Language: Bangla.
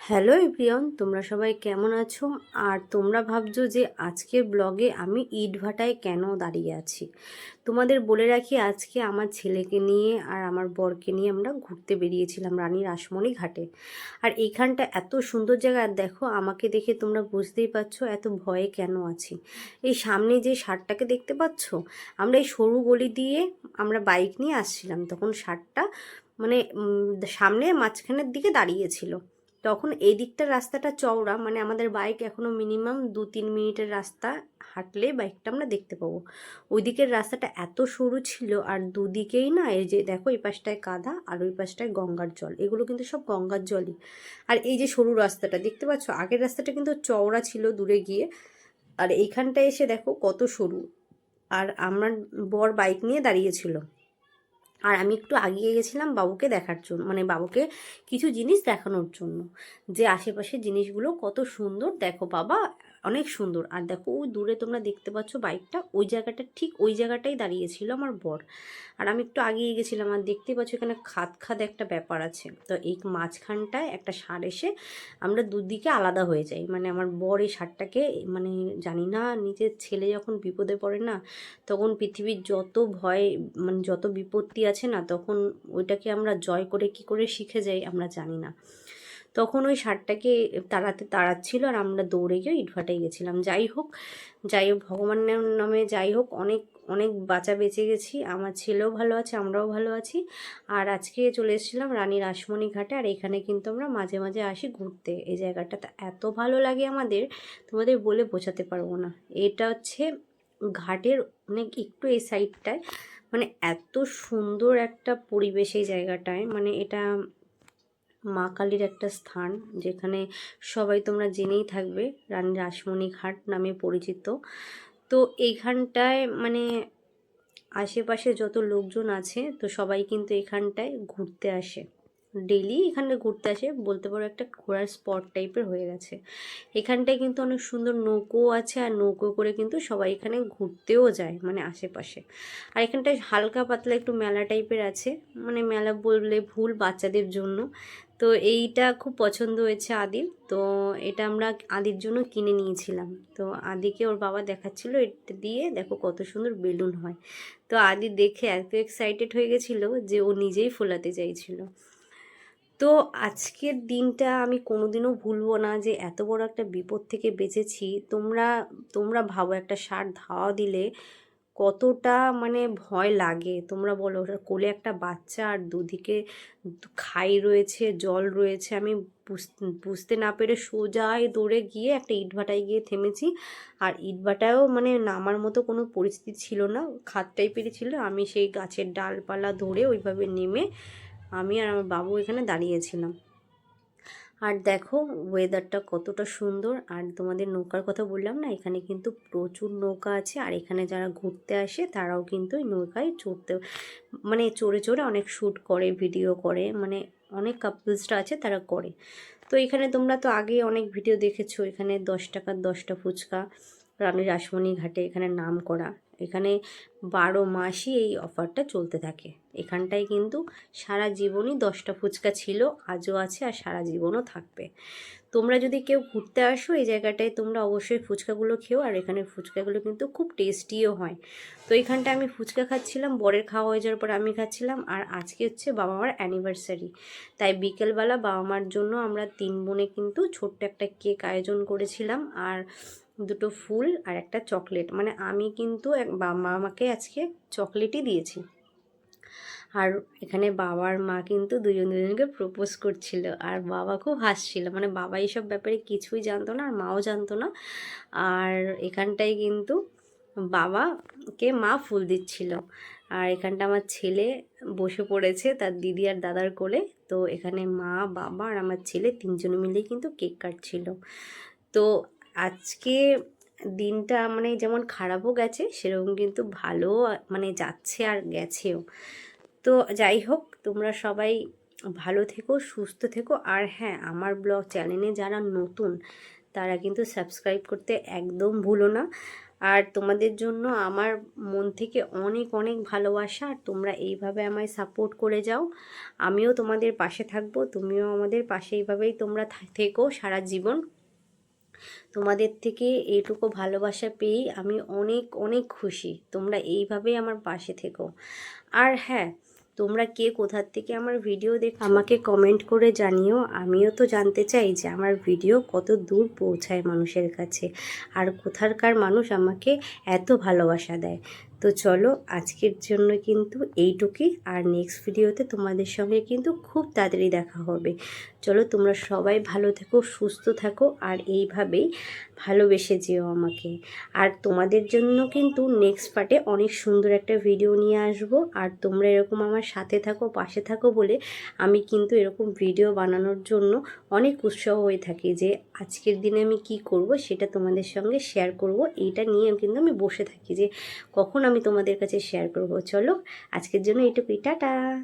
হ্যালো এভরিওয়ান, তোমরা সবাই কেমন আছো? আর তোমরা ভাবছো যে আজকের ব্লগে আমি ইটভাটায় কেন দাঁড়িয়ে আছি। তোমাদের বলে রাখি, আজকে আমার ছেলেকে নিয়ে আর আমার বরকে নিয়ে আমরা ঘুরতে বেরিয়েছিলাম রানীর আসমনি ঘাটে। আর এইখানটা এত সুন্দর জায়গা, আর দেখো আমাকে দেখে তোমরা বুঝতেই পারছো এত ভয়ে কেন আছি। এই সামনে যে ষাটটাকে দেখতে পাচ্ছ, আমরা এই সরু গলি দিয়ে আমরা বাইক নিয়ে আসছিলাম, তখন ষাটটা মানে সামনে মাঝখানের দিকে দাঁড়িয়েছিল। তখন এই দিকটার রাস্তাটা চওড়া, মানে আমাদের বাইক এখনও মিনিমাম 2-3 মিনিটের রাস্তা হাঁটলে বাইকটা আমরা দেখতে পাবো। ওই দিকের রাস্তাটা এত সরু ছিল, আর দুদিকেই না এই যে দেখো, এই পাশটায় কাদা আর ওই পাশটায় গঙ্গার জল, এগুলো কিন্তু সব গঙ্গার জলই। আর এই যে সরু রাস্তাটা দেখতে পাচ্ছ, আগের রাস্তাটা কিন্তু চওড়া ছিল দূরে গিয়ে, আর এইখানটায় এসে দেখো কত সরু। আর আমার বর বাইক নিয়ে দাঁড়িয়েছিল, আর আমি একটু আগিয়ে গেছিলাম বাবুকে দেখার জন্য, মানে বাবুকে কিছু জিনিস দেখানোর জন্য, যে আশেপাশের জিনিসগুলো কত সুন্দর। দেখো বাবা, অনেক সুন্দর। আর দেখো ওই দূরে তোমরা দেখতে পাচ্ছ বাইকটা, ওই জায়গাটা ঠিক ওই জায়গাটাই দাঁড়িয়েছিল আমার বর, আর আমি একটু আগিয়ে গেছিলাম। আর দেখতে পাচ্ছ এখানে খাদ খাদ একটা ব্যাপার আছে, তো এই মাঝখানটায় একটা ষাঁড় এসে আমরা দুদিকে আলাদা হয়ে যাই। মানে আমার বর এই ষাঁড়টাকে, মানে জানি না, নিজের ছেলে যখন বিপদে পড়ে না, তখন পৃথিবীর যত ভয়, মানে যত বিপত্তি আছে না, তখন ওইটাকে আমরা জয় করে কি করে শিখে যাই আমরা জানি না। তখন ওই ষাঁড়টাকে তাড়াচ্ছিল, আর আমরা দৌড়ে গিয়ে ইটভাটায় গেছিলাম। যাই হোক ভগবানের নামে, যাই হোক অনেক অনেক বাঁচা বেঁচে গেছি, আমার ছেলেও ভালো আছে, আমরাও ভালো আছি। আর আজকে চলে এসেছিলাম রানীর আসমনি ঘাটে, আর এখানে কিন্তু আমরা মাঝে মাঝে আসি ঘুরতে। এই জায়গাটাতে এত ভালো লাগে আমাদের, তোমাদের বলে বোঝাতে পারবো না। এটা হচ্ছে ঘাটের অনেক একটু এই সাইডটায়, মানে এত সুন্দর একটা পরিবেশ এই জায়গাটায়। মানে এটা মা কালীর একটা স্থান, যেখানে সবাই তোমরা জেনেই থাকবে রানীর আসমনি ঘাট নামে পরিচিত। তো এইখানটায় মানে আশেপাশে যত লোকজন আছে, তো সবাই কিন্তু এখানটায় ঘুরতে আসে, ডেইলি এখানে ঘুরতে আসে, বলতে পারো একটা ঘোরার স্পট টাইপের হয়ে গেছে। এখানটায় কিন্তু অনেক সুন্দর নৌকো আছে, আর নৌকো করে কিন্তু সবাই এখানে ঘুরতেও যায়, মানে আশেপাশে। আর এখানটায় হালকা পাতলা একটু মেলা টাইপের আছে, মানে মেলা বললে ভুল, বাচ্চাদের জন্য। তো এইটা খুব পছন্দ হয়েছে আদির, তো এটা আমরা আদির জন্য কিনে নিয়েছিলাম। তো আদিকে ওর বাবা দেখাচ্ছিল, এটা দিয়ে দেখো কত সুন্দর বেলুন হয়। তো আদি দেখে এত এক্সাইটেড হয়ে গেছিলো যে ও নিজেই ফোলাতে চাইছিল। তো আজকের দিনটা আমি কোনোদিনও ভুলবো না, যে এত বড় একটা বিপদ থেকে বেঁচেছি। তোমরা তোমরা ভাবো, একটা ষাঁড় ধাওয়া দিলে কতটা মানে ভয় লাগে। তোমরা বলো, ওটার কোলে একটা বাচ্চা, আর দুদিকে খাই রয়েছে, জল রয়েছে। আমি বুঝতে না পেরে সোজাই দৌড়ে গিয়ে একটা ইটভাটায় গিয়ে থেমেছি। আর ইটভাটায়ও মানে নামার মতো কোনো পরিস্থিতি ছিল না, খাদ টাইপেরই ছিল। আমি সেই গাছের ডালপালা ধরে ওইভাবে নেমে আমি আর আমার বাবু এখানে দাঁড়িয়েছিলাম। আর দেখো ওয়েদারটা কতটা সুন্দর। আর তোমাদের নৌকার কথা বললাম না, এখানে কিন্তু প্রচুর নৌকা আছে, আর এখানে যারা ঘুরতে আসে তারাও কিন্তু এই নৌকায় চড়তে, মানে চড়ে চড়ে অনেক শ্যুট করে, ভিডিও করে, মানে অনেক কাপলসরা আছে তারা করে। তো এখানে তোমরা তো আগে অনেক ভিডিও দেখেছো, এখানে 10 টাকার 10টা ফুচকা রানীর আসমনি ঘাটে এখানে নাম করা। এখানে 12 মাসই এই অফারটা চলতে থাকে। এখানটায় কিন্তু সারা জীবনই 10টা ফুচকা ছিল, আজও আছে, আর সারা জীবনও থাকবে। তোমরা যদি কেউ ঘুরতে আসো এই জায়গাটায়, তোমরা অবশ্যই ফুচকাগুলো খেও, আর এখানে ফুচকাগুলো কিন্তু খুব টেস্টিও হয়। তো এইখানটায় আমি ফুচকা খাচ্ছিলাম, বরের খাওয়া হয়ে যাওয়ার পর আমি খাচ্ছিলাম। আর আজকে হচ্ছে বাবা মার অ্যানিভার্সারি, তাই বিকেলবেলা বাবা মার জন্য আমরা 3 বোনে কিন্তু ছোট্ট একটা কেক আয়োজন করেছিলাম, আর দুটো ফুল আর একটা চকলেট। মানে আমি কিন্তু মামাকে আজকে চকলেটই দিয়েছি। আর এখানে বাবার মা কিন্তু দুজন দুজনকে প্রপোজ করছিল, আর বাবা খুব হাসছিল। মানে বাবা এইসব ব্যাপারে কিছুই জানতো না, আর মাও জানতো না। আর এখানটায় কিন্তু বাবাকে মা ফুল দিচ্ছিল, আর এখানটা আমার ছেলে বসে পড়েছে তার দিদি আর দাদার কোলে। তো এখানে মা, বাবা আর আমার ছেলে 3জনে মিলেই কিন্তু কেক কাটছিল। তো আজকে দিনটা মানে যেমন খারাপও গেছে, সেরকম কিন্তু ভালো মানে যাচ্ছে আর গেছেও। তো যাই হোক, তোমরা সবাই ভালো থেকো, সুস্থ থেকো। আর হ্যাঁ, আমার ব্লগ চ্যানেলে যারা নতুন তারা কিন্তু সাবস্ক্রাইব করতে একদম ভুলো না। আর তোমাদের জন্য আমার মন থেকে অনেক অনেক ভালোবাসা। আর তোমরা এইভাবে আমায় সাপোর্ট করে যাও, আমিও তোমাদের পাশে থাকবো, তুমিও আমাদের পাশে এইভাবেই তোমরা থেকো সারা জীবন। তোমাদের থেকে এইটুকু ভালোবাসা পেয়েই আমি অনেক অনেক খুশি। তোমরা এইভাবেই আমার পাশে থেকো। আর হ্যাঁ, তোমরা কে কোথার থেকে আমার ভিডিও দেখো আমাকে কমেন্ট করে জানিও। আমিও তো জানতে চাই যে আমার ভিডিও কত দূর পৌঁছায় মানুষের কাছে, আর কোথাকার মানুষ আমাকে এত ভালোবাসা দেয়। তো চলো, আজকের জন্য কিন্তু এইটুকুই। আর নেক্সট ভিডিওতে তোমাদের সঙ্গে কিন্তু খুব তাড়াতাড়ি দেখা হবে। চলো, তোমরা সবাই ভালো থেকো, সুস্থ থাকো, আর এইভাবেই ভালোবেসে যেও আমাকে। আর তোমাদের জন্য কিন্তু নেক্সট পার্টে অনেক সুন্দর একটা ভিডিও নিয়ে আসব। আর তোমরা এরকম আমার সাথে থাকো, পাশে থাকো বলে আমি কিন্তু এরকম ভিডিও বানানোর জন্য অনেক উৎসাহ হয়ে থাকি যে আজকের দিনে আমি কি করব সেটা তোমাদের সঙ্গে শেয়ার করব। এইটা নিয়ে কিন্তু আমি বসে থাকি যে কখন আমি তোমাদের কাছে শেয়ার করব। চলো, আজকের জন্য এইটুকুই, টাটা।